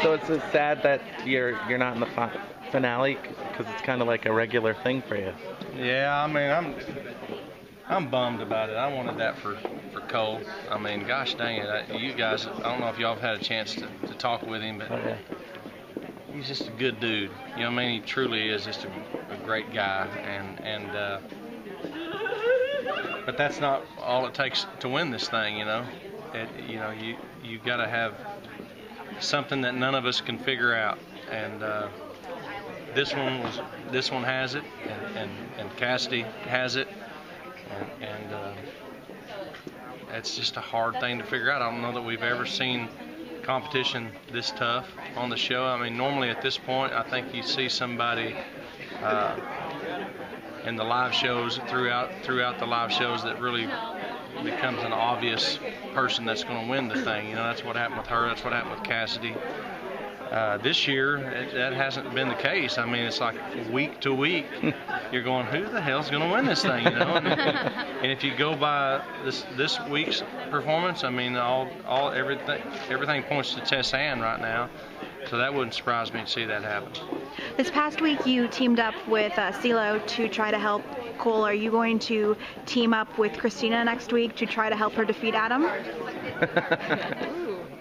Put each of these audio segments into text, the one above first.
So it's just sad that you're not in the finale because it's kind of like a regular thing for you. Yeah, I mean, I'm bummed about it. I wanted that for Cole. I mean, gosh dang it, you guys, I don't know if y'all have had a chance to talk with him, but he's just a good dude. You know what I mean? He truly is just a great guy, and but that's not all it takes to win this thing, you know. You got to have something that none of us can figure out, and this one has it, and Cassidy has it, and it's just a hard thing to figure out. I don't know that we've ever seen competition this tough on the show. I mean, normally at this point, I think you see somebody in the live shows throughout the live shows that really becomes an obvious person that's going to win the thing. You know, that's what happened with her. That's what happened with Cassidy. This year, that hasn't been the case. I mean, it's like week to week, you're going, who the hell's going to win this thing? You know, and if you go by this week's performance, I mean, everything points to Tess Ann right now. So that wouldn't surprise me to see that happen. This past week, you teamed up with CeeLo to try to help Cole. Are you going to team up with Christina next week to try to help her defeat Adam?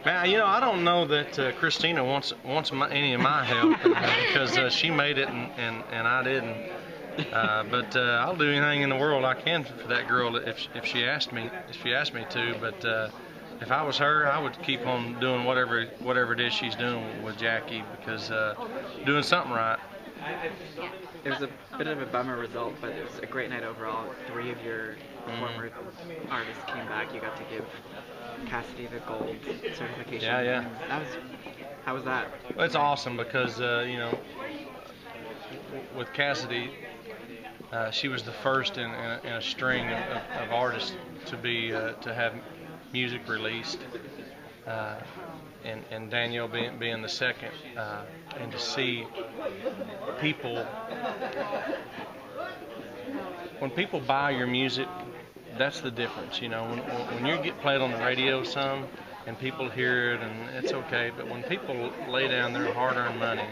Man, you know, I don't know that Christina wants any of my help because she made it and I didn't. But I'll do anything in the world I can for that girl if she asked me to. But if I was her, I would keep on doing whatever it is she's doing with Jackie, because doing something right. It was a bit of a bummer result, but it was a great night overall. 3 of your former artists came back. You got to give Cassidy the gold certification. Yeah. How was that? Well, it's awesome because you know, with Cassidy, she was the first in a string of artists to have music released, and Danielle being the second, and to see people, when people buy your music, that's the difference. You know, when you get played on the radio some and people hear it and it's okay, but when people lay down their hard-earned money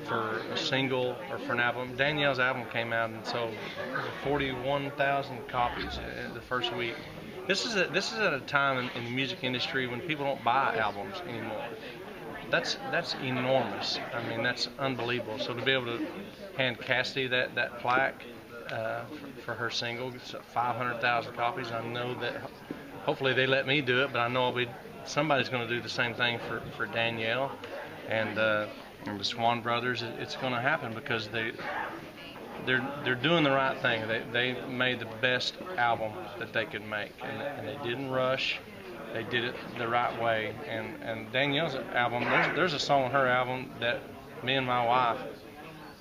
for a single or for an album, Danielle's album came out and sold 41,000 copies the first week. This is at a time in the music industry when people don't buy albums anymore. That's enormous. I mean, that's unbelievable. So to be able to hand Cassidy that plaque for her single, 500,000 copies. I know that hopefully they let me do it, but I know somebody's going to do the same thing for Danielle and the Swan Brothers. It's going to happen because they're doing the right thing. They made the best album that they could make, and they didn't rush. They did it the right way. And Danielle's album, there's a song on her album that me and my wife,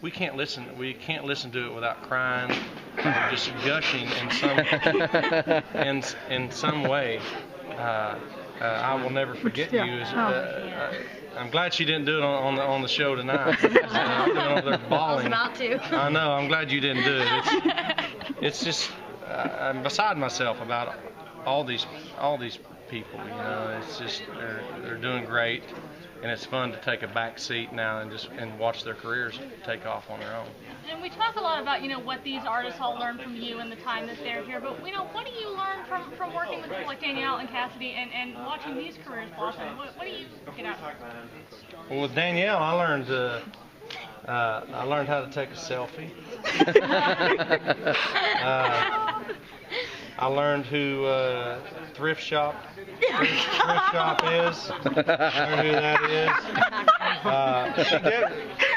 we can't listen to it without crying or just gushing in some way. I will never forget you. I'm glad she didn't do it on the show tonight. I've been over there bawling. I was about to. I know. I'm glad you didn't do it. It's just I'm beside myself about all these people. You know, it's just they're doing great, and it's fun to take a back seat now and watch their careers take off on their own. And we talk a lot about, you know, what these artists all learn from you in the time that they're here, but, you know, what do you learn from working with people like Danielle and Cassidy and watching these careers blossom? What do you get out of it? Well, with Danielle, I learned how to take a selfie. I learned who thrift shop is. Learned who that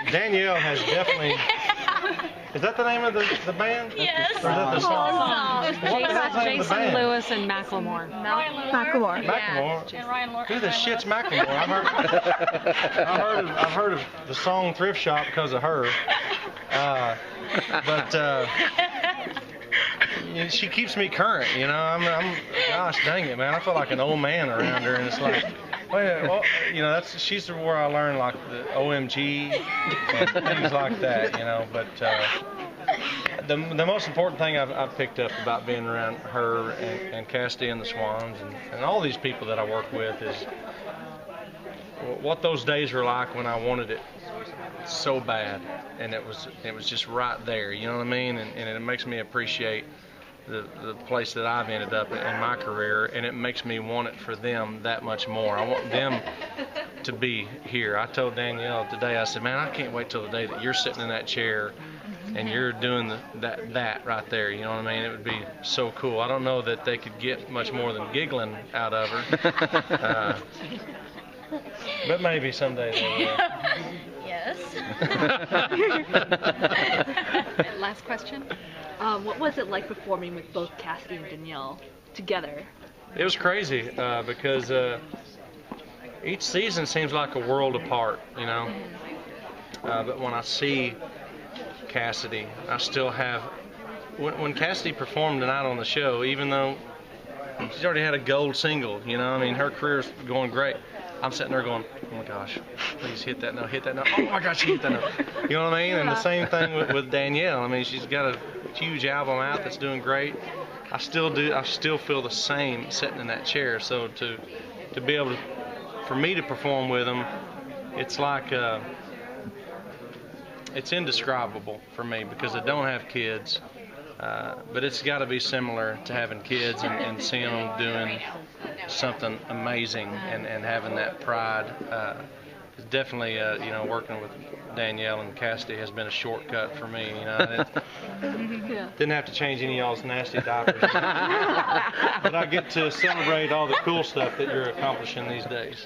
is. Danielle has definitely. Is that the name of the band? Yes. Or is that the song? Jason Lewis and Macklemore. Macklemore. Macklemore. And Ryan Lord. Who the shit's Macklemore? I've heard of the song Thrift Shop because of her. But she keeps me current, you know. I'm gosh dang it, man. I feel like an old man around her, and it's like, well, you know, she's where I learned like the OMG and things like that, you know. But the most important thing I've picked up about being around her and Cassidy and the Swans and all these people that I work with what those days were like when I wanted it so bad, and it was just right there. You know what I mean? And it makes me appreciate the place that I've ended up in my career, and it makes me want it for them that much more. I want them to be here. I told Danielle today, I said, man, I can't wait till the day that you're sitting in that chair and you're doing that right there. You know what I mean? It would be so cool. I don't know that they could get much more than giggling out of her. But maybe someday they will. Yes. Last question. What was it like performing with both Cassidy and Danielle together? It was crazy because each season seems like a world apart, you know. But when I see Cassidy, I still have. When Cassidy performed tonight on the show, even though she's already had a gold single, you know, I mean, her career's going great. I'm sitting there going, oh my gosh, please hit that note, hit that note. Oh my gosh, she hit that note. You know what I mean? And the same thing with Danielle. I mean, she's got a huge album out that's doing great. I still feel the same sitting in that chair. So to be able to, for me to perform with them, it's like it's indescribable for me because I don't have kids. But it's got to be similar to having kids and seeing them doing something amazing and having that pride. Definitely, you know, working with Danielle and Cassidy has been a shortcut for me. You know, didn't have to change any of y'all's nasty diapers, but I get to celebrate all the cool stuff that you're accomplishing these days.